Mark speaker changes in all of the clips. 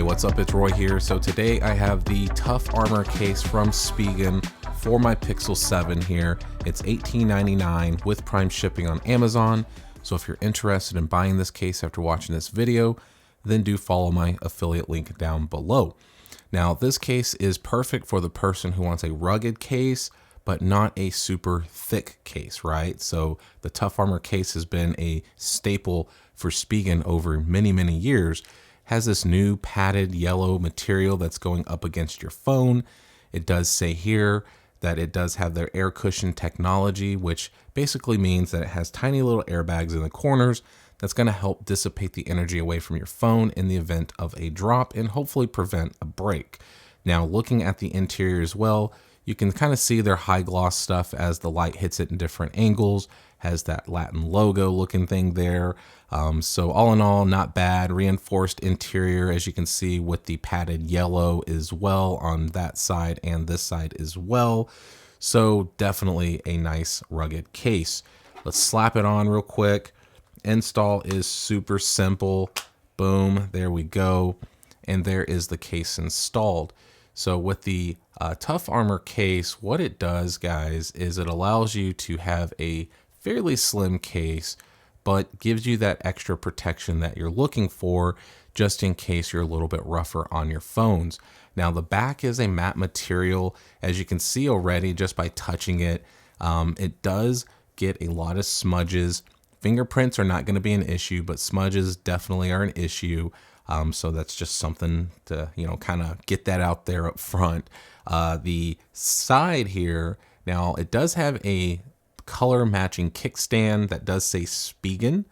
Speaker 1: Hey, what's up? It's Roy here. So today I have the Tough Armor case from Spigen for my Pixel 7 here. It's $18.99 with Prime shipping on Amazon. So if you're interested in buying this case after watching this video, then do follow my affiliate link down below. Now, this case is perfect for the person who wants a rugged case, but not a super thick case, right? So the Tough Armor case has been a staple for Spigen over many, many years. Has this new padded yellow material that's going up against your phone. It does say here that it does have their air cushion technology, which basically means that it has tiny little airbags in the corners that's going to help dissipate the energy away from your phone in the event of a drop and hopefully prevent a break. Now, looking at the interior as well, you can kind of see their high gloss stuff as the light hits it in different angles, has that Latin logo looking thing there. So all in all, not bad. Reinforced interior, as you can see, with the padded yellow as well on that side and this side as well. So definitely a nice rugged case. Let's slap it on real quick. Install is super simple. Boom, there we go. And there is the case installed. So with the Tough Armor case, what it does, guys, is it allows you to have a fairly slim case, but gives you that extra protection that you're looking for just in case you're a little bit rougher on your phones. Now, the back is a matte material, as you can see already just by touching it. It does get a lot of smudges. Fingerprints are not going to be an issue, but smudges definitely are an issue. So that's just something to, kind of get that out there up front. The side here, now it does have a color matching kickstand that does say Spigen.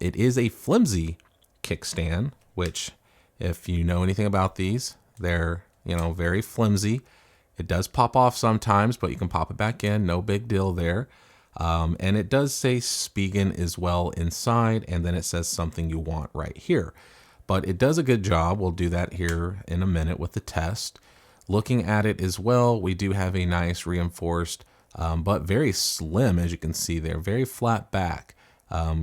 Speaker 1: It is a flimsy kickstand, which if you know anything about these, they're, very flimsy. It does pop off sometimes, but you can pop it back in. No big deal there. And it does say Spigen as well inside, and then it says something you want right here. But it does a good job. We'll do that here in a minute with the test. Looking at it as well, we do have a nice reinforced, but very slim, as you can see there, very flat back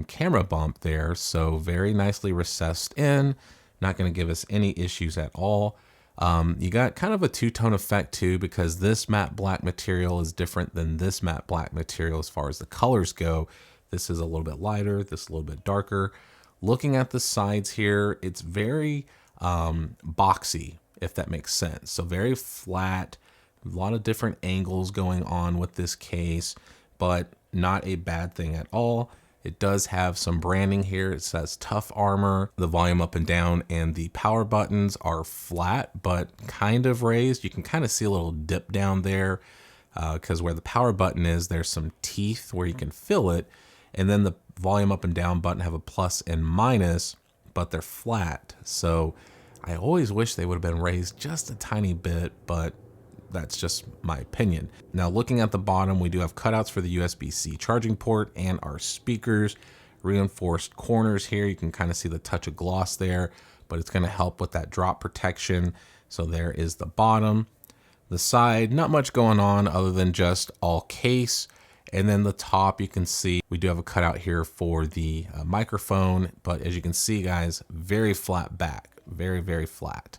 Speaker 1: camera bump there. So very nicely recessed in, not going to give us any issues at all. You got kind of a two-tone effect too, because this matte black material is different than this matte black material as far as the colors go. This is a little bit lighter, this a little bit darker. Looking at the sides here, it's very boxy, if that makes sense. So very flat, a lot of different angles going on with this case, but not a bad thing at all. It does have some branding here. It says Tough Armor, the volume up and down, and the power buttons are flat, but kind of raised. You can kind of see a little dip down there because where the power button is, there's some teeth where you can feel it. And then the volume up and down button have a plus and minus, but they're flat. So I always wish they would have been raised just a tiny bit, but that's just my opinion. Now, looking at the bottom, we do have cutouts for the USB-C charging port and our speakers. Reinforced corners here. You can kind of see the touch of gloss there, but it's going to help with that drop protection. So there is the bottom. The side, not much going on other than just all case. And then the top, you can see we do have a cutout here for the microphone, but as you can see, guys, very flat back, very, very flat.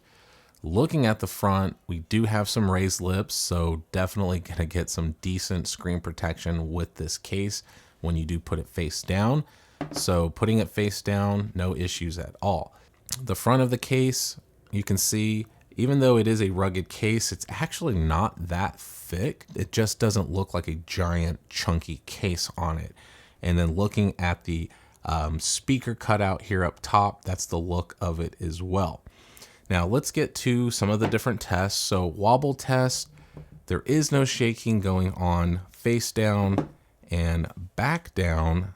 Speaker 1: Looking at the front, we do have some raised lips, so definitely gonna get some decent screen protection with this case when you do put it face down. So putting it face down, no issues at all. The front of the case, you can see, even though it is a rugged case, it's actually not that thick. It just doesn't look like a giant chunky case on it. And then looking at the speaker cutout here up top, that's the look of it as well. Now let's get to some of the different tests. So wobble test, there is no shaking going on. Face down and back down,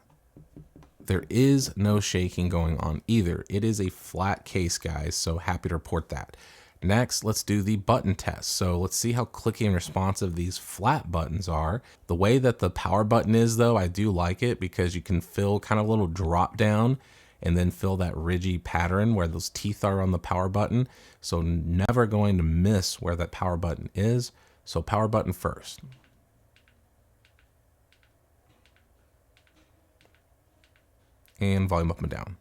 Speaker 1: there is no shaking going on either. It is a flat case, guys, so happy to report that. Next, let's do the button test. So let's see how clicky and responsive these flat buttons are. The way that the power button is, though, I do like it because you can feel kind of a little drop down and then feel that ridgy pattern where those teeth are on the power button. So never going to miss where that power button is. So power button first. And volume up and down.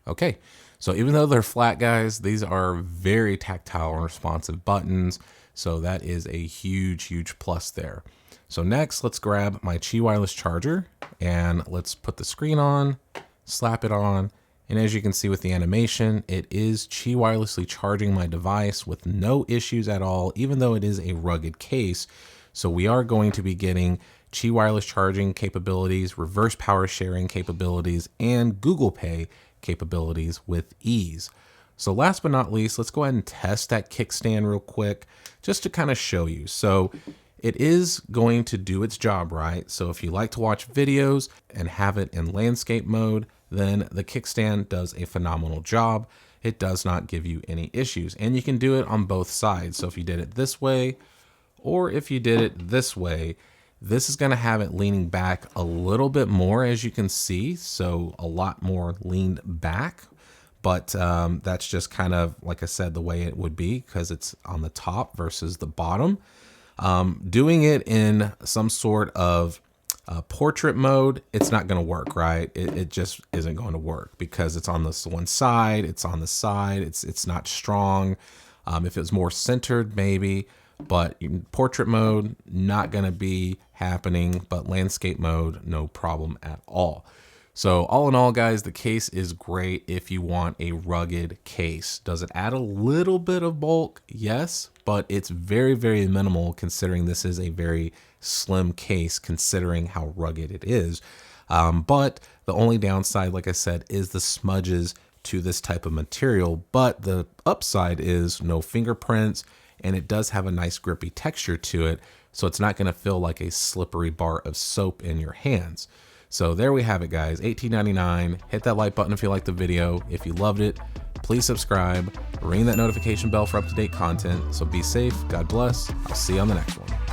Speaker 1: Okay, so even though they're flat, guys, these are very tactile and responsive buttons. So that is a huge, huge plus there. So next, let's grab my Qi wireless charger and let's put the screen on, slap it on. And as you can see with the animation, it is Qi wirelessly charging my device with no issues at all, even though it is a rugged case. So we are going to be getting Qi wireless charging capabilities, reverse power sharing capabilities, and Google Pay capabilities with ease. So last but not least, let's go ahead and test that kickstand real quick, just to kind of show you. So it is going to do its job, right? So if you like to watch videos and have it in landscape mode, then the kickstand does a phenomenal job. It does not give you any issues, and you can do it on both sides. So if you did it this way, or if you did it this way, this is going to have it leaning back a little bit more, as you can see. So a lot more leaned back, but that's just kind of, like I said, the way it would be because it's on the top versus the bottom. Doing it in some sort of portrait mode, it's not going to work, right? It just isn't going to work because it's on this one side, it's on the side, it's not strong. If it was more centered, maybe, but in portrait mode, not going to be happening, but landscape mode, no problem at all. So all in all, guys, the case is great if you want a rugged case. Does it add a little bit of bulk? Yes, but it's very, very minimal considering this is a very slim case considering how rugged it is. But the only downside, like I said, is the smudges to this type of material. But the upside is no fingerprints, and it does have a nice grippy texture to it, so it's not going to feel like a slippery bar of soap in your hands. So there we have it, guys. $18.99. Hit that like button if you liked the video. If you loved it, please subscribe. Ring that notification bell for up-to-date content. So be safe. God bless. I'll see you on the next one.